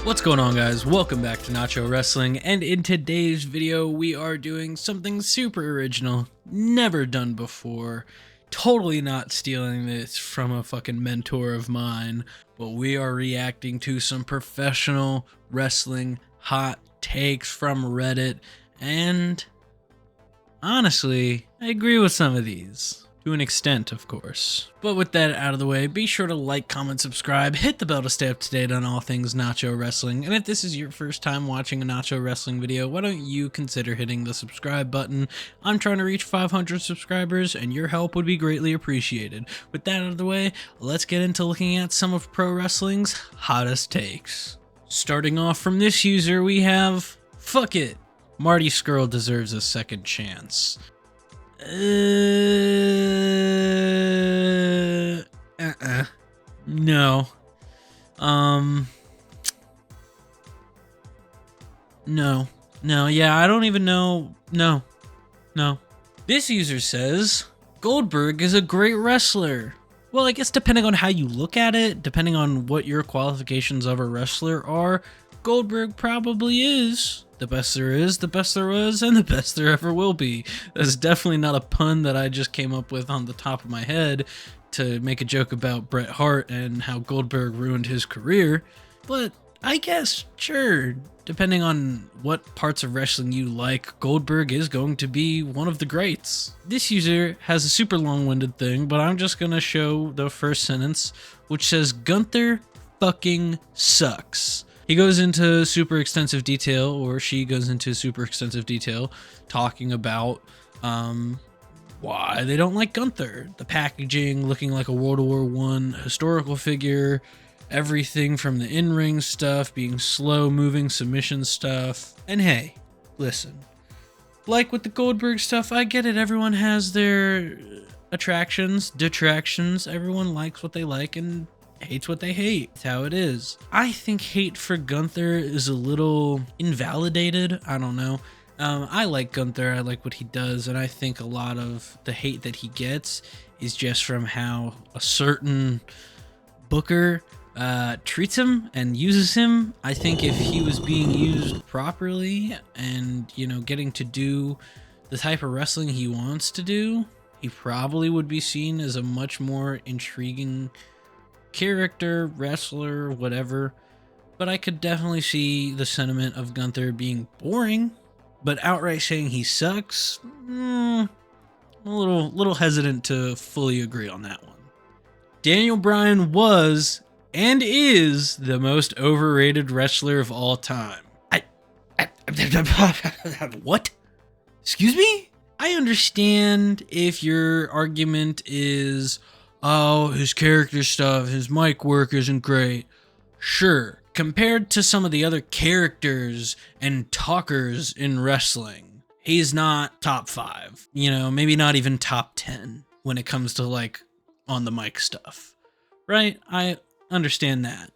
What's going on, guys? Welcome back to Nacho Wrestling, and in today's video we are doing something super original, never done before, totally not stealing this from a fucking mentor of mine, but we are reacting to some professional wrestling hot takes from Reddit, and honestly, I agree with some of these. To an extent, of course. But with that out of the way, be sure to like, comment, subscribe, hit the bell to stay up to date on all things Nacho Wrestling, and if this is your first time watching a Nacho Wrestling video, why don't you consider hitting the subscribe button? I'm trying to reach 500 subscribers, and your help would be greatly appreciated. With that out of the way, let's get into looking at some of pro wrestling's hottest takes. Starting off from this user, we have, fuck it, Marty Scurll deserves a second chance. No. No, yeah, I don't even know. No. This user says, Goldberg is a great wrestler. Well, I guess depending on how you look at it, depending on what your qualifications of a wrestler are, Goldberg probably is. The best there is, the best there was, and the best there ever will be. That's definitely not a pun that I just came up with on the top of my head to make a joke about Bret Hart and how Goldberg ruined his career. But I guess, sure, depending on what parts of wrestling you like, Goldberg is going to be one of the greats. This user has a super long-winded thing, but I'm just gonna show the first sentence, which says, Gunther fucking sucks. He goes into super extensive detail, or she goes into super extensive detail, talking about why they don't like Gunther. The packaging looking like a World War I historical figure, everything from the in-ring stuff, being slow-moving submission stuff. And hey, listen, like with the Goldberg stuff, I get it. Everyone has their attractions, detractions. Everyone likes what they like and hates what they hate. It's how it is. I think hate for Gunther is a little invalidated. I don't know. I like Gunther. I like what he does, and I think a lot of the hate that he gets is just from how a certain booker treats him and uses him. I think if he was being used properly and, you know, getting to do the type of wrestling he wants to do, he probably would be seen as a much more intriguing character, wrestler, whatever. But I could definitely see the sentiment of Gunther being boring, but outright saying he sucks, I'm a little hesitant to fully agree on that one. Daniel Bryan was and is the most overrated wrestler of all time. What? Excuse me? I understand if your argument is, oh, his character stuff, his mic work isn't great. Sure, compared to some of the other characters and talkers in wrestling, he's not top 5. You know, maybe not even top 10 when it comes to, like, on the mic stuff. Right? I understand that.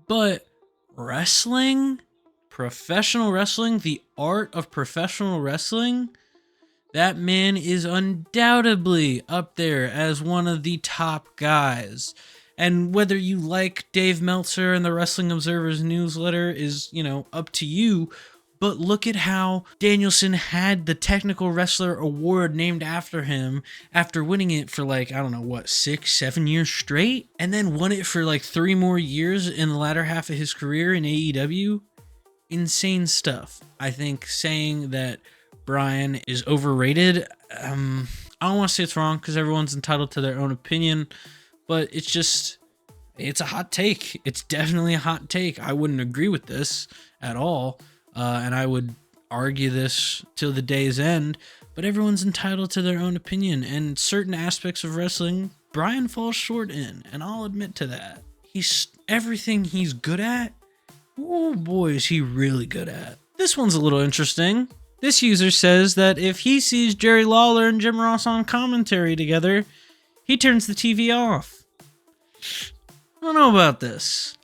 But wrestling, professional wrestling, the art of professional wrestling, that man is undoubtedly up there as one of the top guys. And whether you like Dave Meltzer and the Wrestling Observer's newsletter is, you know, up to you. But look at how Danielson had the Technical Wrestler Award named after him after winning it for, like, I don't know, what, 6-7 years straight? And then won it for like 3 more years in the latter half of his career in AEW? Insane stuff. I think saying that Bryan is overrated, I don't want to say it's wrong because everyone's entitled to their own opinion, but it's a hot take. It's definitely a hot take. I wouldn't agree with this at all, and I would argue this till the day's end, but everyone's entitled to their own opinion, and certain aspects of wrestling, Bryan falls short in, and I'll admit to that. Everything he's good at, oh boy, is he really good at. This one's a little interesting. This user says that if he sees Jerry Lawler and Jim Ross on commentary together, he turns the TV off. I don't know about this.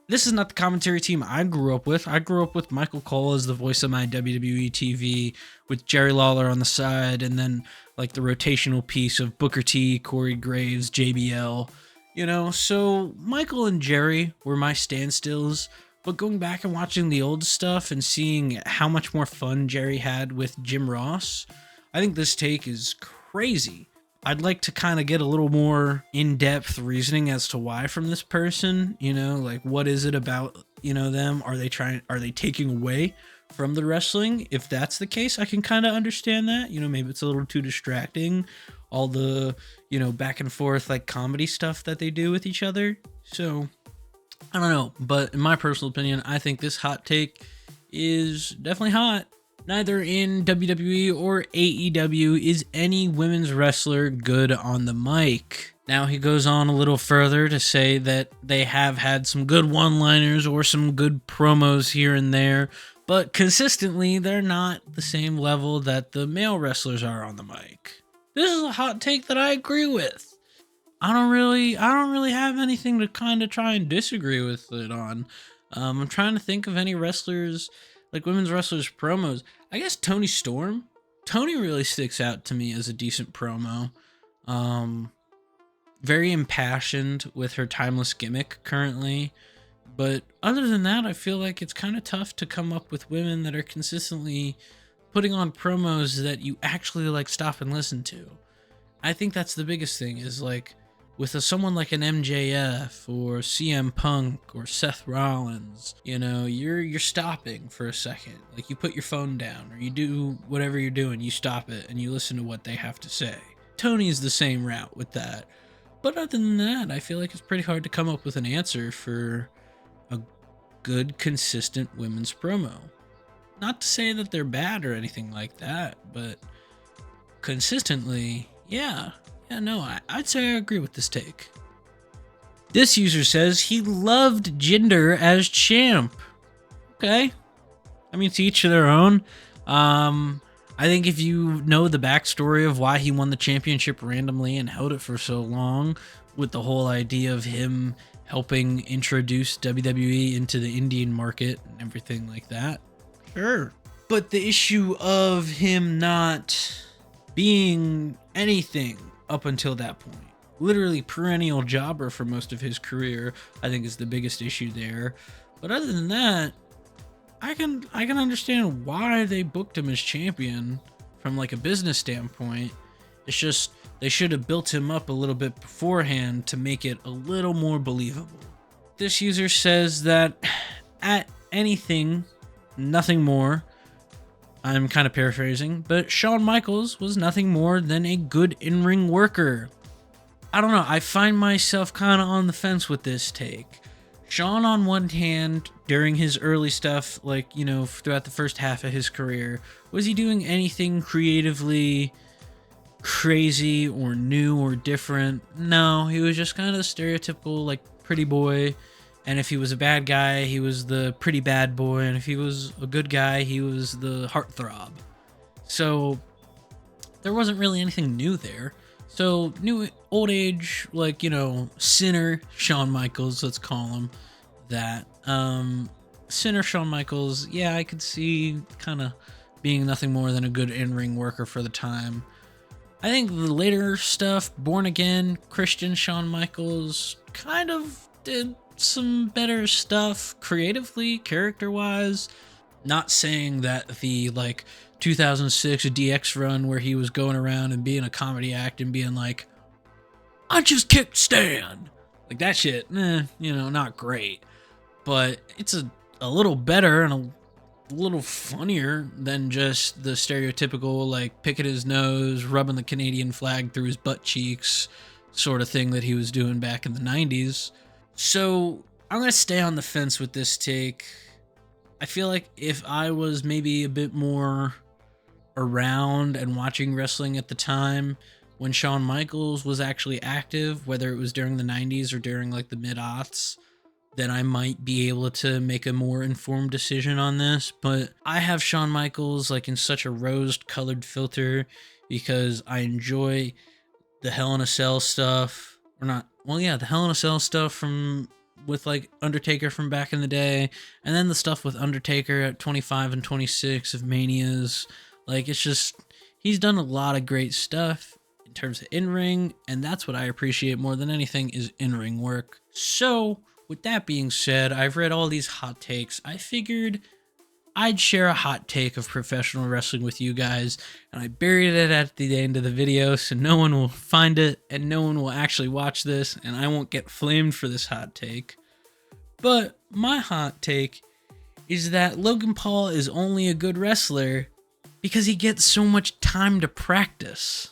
This is not the commentary team I grew up with. I grew up with Michael Cole as the voice of my WWE TV, with Jerry Lawler on the side, and then like the rotational piece of Booker T, Corey Graves, JBL. You know, so Michael and Jerry were my standstills, But going back and watching the old stuff and seeing how much more fun Jerry had with Jim Ross, I think this take is crazy. I'd like to kind of get a little more in-depth reasoning as to why from this person, like what is it about, them? Are they taking away from the wrestling? If that's the case, I can kind of understand that, maybe it's a little too distracting, all the, back and forth like comedy stuff that they do with each other. So I don't know, but in my personal opinion, I think this hot take is definitely hot. Neither in WWE or AEW is any women's wrestler good on the mic. Now he goes on a little further to say that they have had some good one-liners or some good promos here and there, but consistently they're not the same level that the male wrestlers are on the mic. This is a hot take that I agree with. I don't really have anything to kind of try and disagree with it on. I'm trying to think of any wrestlers, like women's wrestlers promos. I guess Toni Storm. Toni really sticks out to me as a decent promo. Very impassioned with her timeless gimmick currently. But other than that, I feel like it's kind of tough to come up with women that are consistently putting on promos that you actually like stop and listen to. I think that's the biggest thing is like with someone like an MJF or CM Punk or Seth Rollins, you're stopping for a second. Like you put your phone down or you do whatever you're doing, you stop it and you listen to what they have to say. Tony's the same route with that. But other than that, I feel like it's pretty hard to come up with an answer for a good, consistent women's promo. Not to say that they're bad or anything like that, but consistently, yeah, no, I'd say I agree with this take. This user says he loved Jinder as champ. Okay. I mean, to each their own. I think if you know the backstory of why he won the championship randomly and held it for so long, with the whole idea of him helping introduce WWE into the Indian market and everything like that, sure. But the issue of him not being anything up until that point, literally perennial jobber for most of his career, I think is the biggest issue there. But other than that, I can understand why they booked him as champion from like a business standpoint. It's just they should have built him up a little bit beforehand to make it a little more believable. This user says that at anything, nothing more. I'm kind of paraphrasing, but Shawn Michaels was nothing more than a good in-ring worker. I don't know, I find myself kind of on the fence with this take. Shawn, on one hand, during his early stuff, like, throughout the first half of his career, was he doing anything creatively crazy or new or different? No, he was just kind of the stereotypical, like, pretty boy. And if he was a bad guy, he was the pretty bad boy. And if he was a good guy, he was the heartthrob. So there wasn't really anything new there. So new old age, like, sinner Shawn Michaels, let's call him that. Sinner Shawn Michaels, yeah, I could see kind of being nothing more than a good in-ring worker for the time. I think the later stuff, Born Again, Christian Shawn Michaels, kind of did some better stuff creatively, character-wise. Not saying that the 2006 DX run where he was going around and being a comedy act and being like, I just kicked Stan, like that shit, not great, but it's a little better and a little funnier than just the stereotypical picking his nose, rubbing the Canadian flag through his butt cheeks sort of thing that he was doing back in the 90s. So I'm going to stay on the fence with this take. I feel like if I was maybe a bit more around and watching wrestling at the time when Shawn Michaels was actually active, whether it was during the 90s or during the mid-aughts, then I might be able to make a more informed decision on this. But I have Shawn Michaels in such a rose-colored filter because I enjoy the Hell in a Cell stuff. The Hell in a Cell stuff with Undertaker from back in the day, and then the stuff with Undertaker at 25 and 26 of Manias. It's just, he's done a lot of great stuff in terms of in-ring, and that's what I appreciate more than anything is in-ring work. So with that being said, I've read all these hot takes. I figured I'd share a hot take of professional wrestling with you guys, and I buried it at the end of the video so no one will find it and no one will actually watch this, and I won't get flamed for this hot take. But my hot take is that Logan Paul is only a good wrestler because he gets so much time to practice.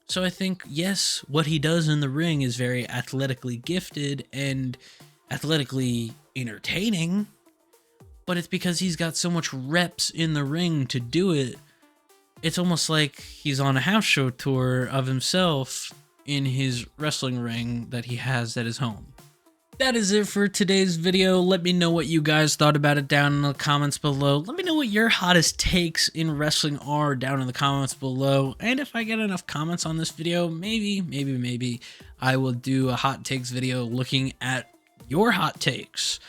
So I think, yes, what he does in the ring is very athletically gifted and athletically entertaining, but it's because he's got so much reps in the ring to do it. It's almost like he's on a house show tour of himself in his wrestling ring that he has at his home. That is it for today's video. Let me know what you guys thought about it down in the comments below. Let me know what your hottest takes in wrestling are down in the comments below. And if I get enough comments on this video, maybe I will do a hot takes video looking at your hot takes.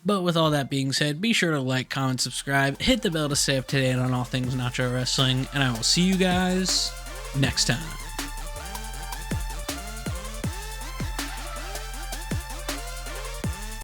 But with all that being said, be sure to like, comment, subscribe, hit the bell to stay up to date on all things Nacho Wrestling, and I will see you guys next time.